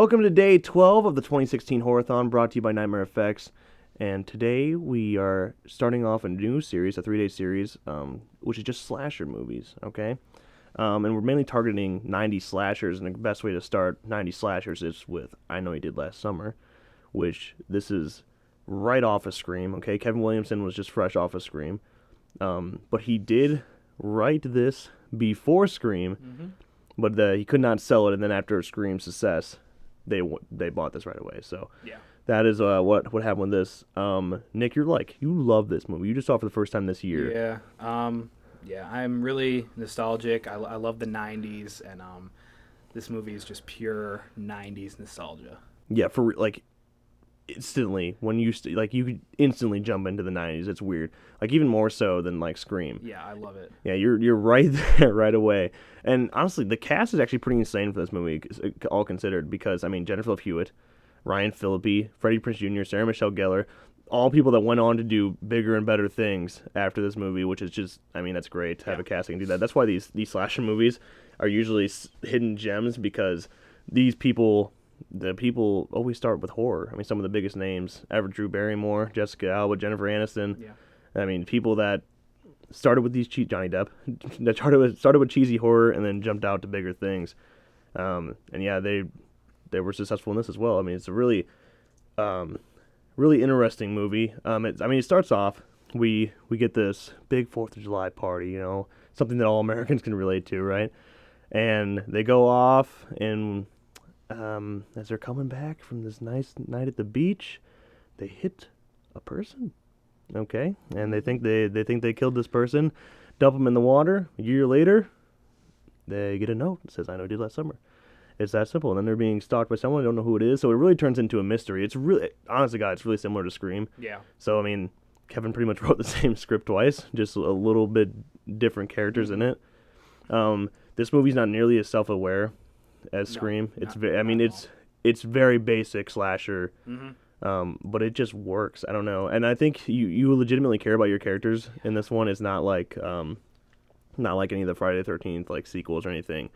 Welcome to day 12 of the 2016 Horror-a-Thon, brought to you by Nightmare Effects. And today we are starting off a new series, a 3-day series, which is just slasher movies, okay? And we're mainly targeting 90s slashers, and the best way to start 90s slashers is with I Know You Did Last Summer, which this is right off of Scream, okay? Kevin Williamson was just fresh off of Scream. But he did write this before Scream, but he could not sell it, and then after Scream's success, they bought this right away. So Yeah. that is what happened with this. Nick, you love this movie. You just saw it for the first time this year. Yeah. I'm really nostalgic. I love the 90s, and this movie is just pure 90s nostalgia. Yeah, for like instantly when you you could instantly jump into the 90s. It's weird. Like even more so than like Scream. Yeah, I love it. Yeah, you're right there right away. And honestly, the cast is actually pretty insane for this movie, all considered, because I mean Jennifer Love Hewitt, Ryan Phillippe, Freddie Prinze Jr., Sarah Michelle Gellar, all people that went on to do bigger and better things after this movie, which is just, I mean, that's great to have a casting do that. That's why these slasher movies are usually hidden gems, because these people, the people always start with horror. I mean, some of the biggest names ever: Drew Barrymore, Jessica Alba, Jennifer Aniston. Yeah. I mean, people that started with Johnny Depp, that started with cheesy horror and then jumped out to bigger things. And yeah, they were successful in this as well. I mean, it's a really interesting movie. It starts off, we get this big 4th of July party, something that all Americans can relate to, right? And they go off, and as they're coming back from this nice night at the beach, they hit a person. Okay, and they think they killed this person, dump them in the water. A year later, they get a note that says, "I know you did last summer." It's that simple. And then they're being stalked by someone. I don't know who it is. So it really turns into a mystery. It's really, honestly, God, it's really similar to Scream. Yeah. So, I mean, Kevin pretty much wrote the same script twice, just a little bit different characters in it. This movie's not nearly as self-aware as Scream. It's very basic slasher. But it just works. I don't know. And I think you legitimately care about your characters in this one. It's not like any of the Friday the 13th like sequels or anything.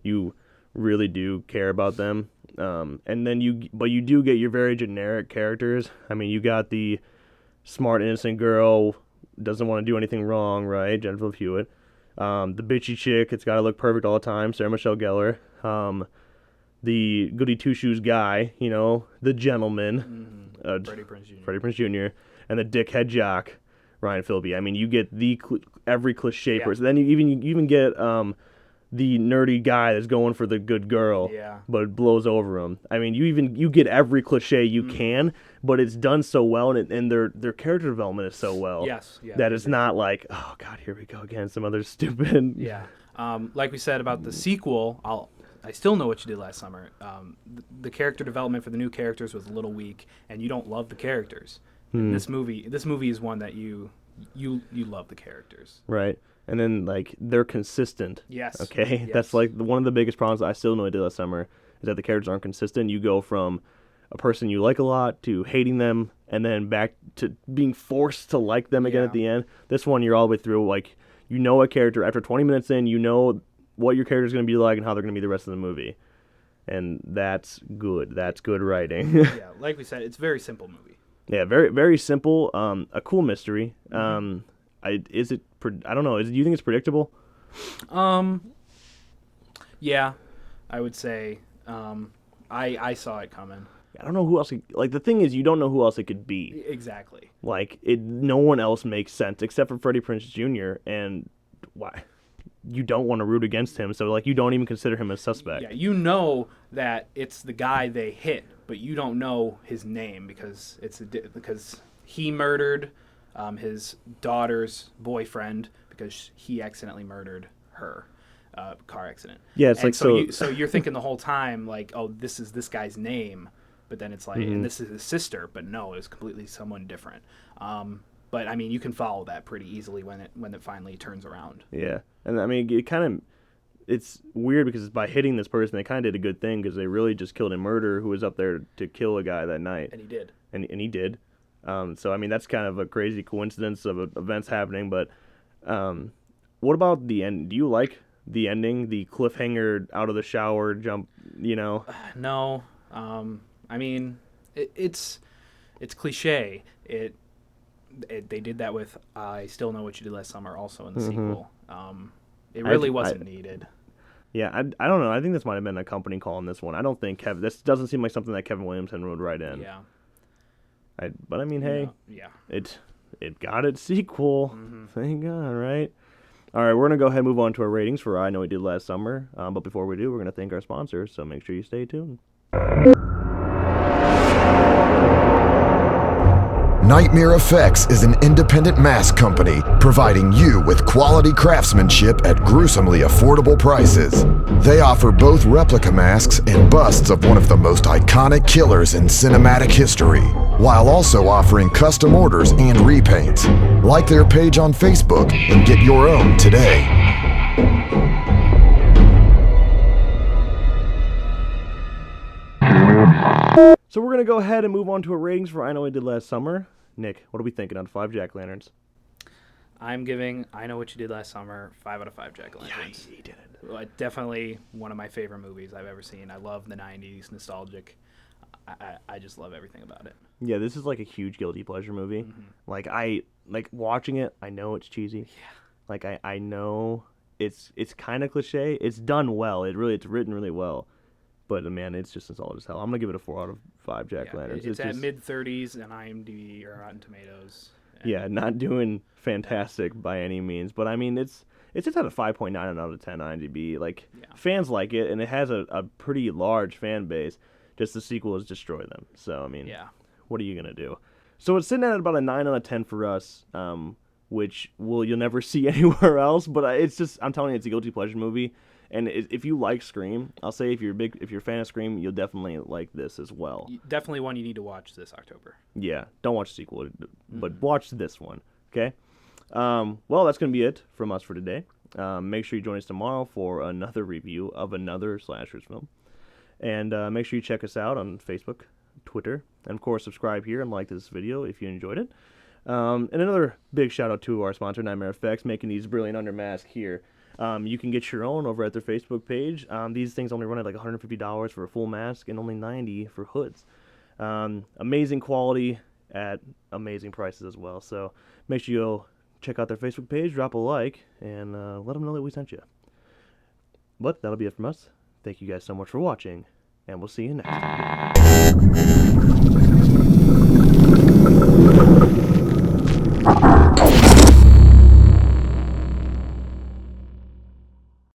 You really do care about them. And then you do get your very generic characters. I mean, you got the smart, innocent girl, doesn't want to do anything wrong, right? Jennifer Love Hewitt. The bitchy chick, it's got to look perfect all the time, Sarah Michelle Gellar. The goody two-shoes guy, the gentleman, Freddie Prinze Jr. Freddie Prinze Jr., and the dickhead jock, Ryan Phillippe. I mean, you get every cliche person. Then you even get the nerdy guy that's going for the good girl, but it blows over him. I mean, you get every cliche you can, but it's done so well, and their character development is so well that it's not like, oh God, here we go again, some other stupid. Yeah. Like we said about the sequel, I still know what you did last summer. The character development for the new characters was a little weak, and you don't love the characters. This movie is one that you love the characters. Right. And then, like, they're consistent. Yes. Okay? Yes. That's, like, one of the biggest problems I still know I did last summer, is that the characters aren't consistent. You go from a person you like a lot to hating them, and then back to being forced to like them again at the end. This one, you're all the way through, like, you know a character. After 20 minutes in, you know what your character's going to be like and how they're going to be the rest of the movie. And that's good. That's good writing. Yeah, like we said, it's a very simple movie. Yeah, very, very simple. A cool mystery. I don't know. Do you think it's predictable? Yeah, I would say. I saw it coming. I don't know who else. The thing is, you don't know who else it could be. Exactly. No one else makes sense except for Freddie Prinze Jr. And why? You don't want to root against him, so you don't even consider him a suspect. Yeah, you know that it's the guy they hit, but you don't know his name because he murdered his daughter's boyfriend because he accidentally murdered her. Car accident. Yeah, it's so you're thinking the whole time like, oh, this is this guy's name, but then it's like, and this is his sister, but no, it's completely someone different. But I mean, you can follow that pretty easily when it finally turns around. Yeah, and I mean, it's weird because by hitting this person, they kind of did a good thing because they really just killed a murderer who was up there to kill a guy that night. And he did. And he did. So I mean, that's kind of a crazy coincidence of events happening. But what about the end? Do you like the ending, the cliffhanger out of the shower jump? No, I mean, it's cliche. They did that with I Still Know What You Did Last Summer also in the sequel. It really wasn't needed. Yeah, I don't know. I think this might have been a company calling this one. I don't think this doesn't seem like something that Kevin Williamson would write in. Yeah. But I mean, hey, yeah. It got its sequel. Thank God, right? All right, we're going to go ahead and move on to our ratings for I Know We Did Last Summer. But before we do, we're going to thank our sponsors, so make sure you stay tuned. Nightmare Effects is an independent mask company providing you with quality craftsmanship at gruesomely affordable prices. They offer both replica masks and busts of one of the most iconic killers in cinematic history, while also offering custom orders and repaints. Like their page on Facebook and get your own today. So we're going to go ahead and move on to our ratings for I Know We Did Last Summer. Nick, what are we thinking on 5 jack-o'-lanterns? I'm giving I Know What You Did Last Summer 5 out of 5 jack-o'-lanterns. Yeah, he did it. Definitely one of my favorite movies I've ever seen. I love the 90s, nostalgic. I just love everything about it. Yeah, this is like a huge guilty pleasure movie. Like watching it, I know it's cheesy. Yeah. Like I know it's kind of cliche. It's done well. It's written really well. But man, it's just solid as hell. I'm gonna give it a 4 out of 5 jack-o'-lanterns. It's at mid-30s on IMDb or Rotten Tomatoes. Yeah, not doing fantastic by any means, but I mean it's at a 5.9 out of 10 IMDb. Like fans like it, and it has a pretty large fan base. Just the sequel has destroyed them. So I mean, what are you gonna do? So it's sitting at about a 9 out of 10 for us, which you'll never see anywhere else. But I'm telling you, it's a guilty pleasure movie. And if you like Scream, I'll say if you're a fan of Scream, you'll definitely like this as well. Definitely one you need to watch this October. Yeah, don't watch the sequel, but watch this one, okay? Well, that's going to be it from us for today. Make sure you join us tomorrow for another review of another slashers film. And make sure you check us out on Facebook, Twitter, and of course subscribe here and like this video if you enjoyed it. And another big shout out to our sponsor, Nightmare Effects, making these brilliant undermasks here. You can get your own over at their Facebook page. These things only run at like $150 for a full mask and only $90 for hoods. Amazing quality at amazing prices as well. So make sure you go check out their Facebook page, drop a like, and let them know that we sent you. But that'll be it from us. Thank you guys so much for watching, and we'll see you next time.